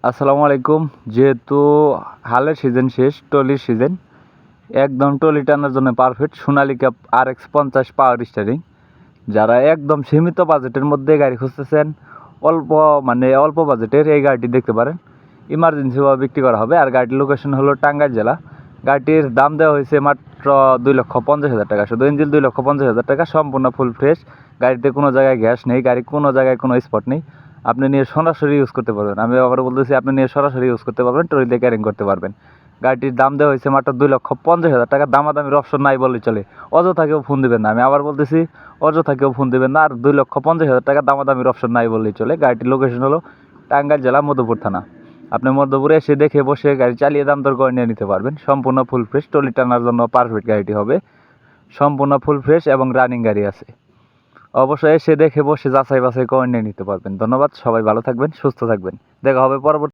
আসসালামু আলাইকুম। যেহেতু হালের সিজন শেষ, ট্রলির সিজন, একদম ট্রলি টানার জন্য perfect Sonalika RX 50 power steering. যারা একদম সীমিত বাজেটের মধ্যে গাড়ি খুঁজতেছেন, অল্প বাজেটের এই গাড়িটি দেখতে পারেন। ইমার্জেন্সিভাবে বিক্রি করা হবে। আর গাড়িটির লোকেশন হলো টাঙ্গাইল জেলা। গাড়িটির দাম দেওয়া হয়েছে মাত্র 2,50,000 টাকা। শুধু ইঞ্জিন 2,50,000 টাকা, সম্পূর্ণ ফুল ফ্রেশ। গাড়িতে কোনো জায়গায় গ্যাস নেই, গাড়ি কোনো জায়গায় কোনো স্পট নেই। আপনি নিয়ে সরাসরি ইউজ করতে পারবেন। আমি আবার বলতেছি, আপনি নিয়ে সরাসরি ইউজ করতে পারবেন, ট্রলিতে ক্যারিং করতে পারবেন। গাড়িটির দাম দেওয়া হয়েছে মাত্র 2,50,000 টাকা। দামাদামির অপশন নাই বললেই চলে। অযথাকেও ফোন দেবেন না, আমি আবার বলতেছি, অযথাকেও ফোন দেবেন না। আর 2,50,000 টাকা দামাদামির অপশন নাই বললেই চলে। গাড়িটির লোকেশন হলো টাঙ্গাইল জেলা, মধুপুর থানা। আপনি মধ্যপুরে এসে দেখে বসে গাড়ি চালিয়ে দাম দর করে নিয়ে নিতে পারবেন। সম্পূর্ণ ফুল ফ্রেশ, ট্রলি টানার জন্য পারফেক্ট গাড়িটি হবে। সম্পূর্ণ ফুল ফ্রেশ এবং রানিং গাড়ি আছে। অবশ্যই এসে দেখে বসে যাচাই বাছাই করে নিয়ে নিতে পারবেন। ধন্যবাদ, সবাই ভালো থাকবেন, সুস্থ থাকবেন। দেখা হবে পরবর্তী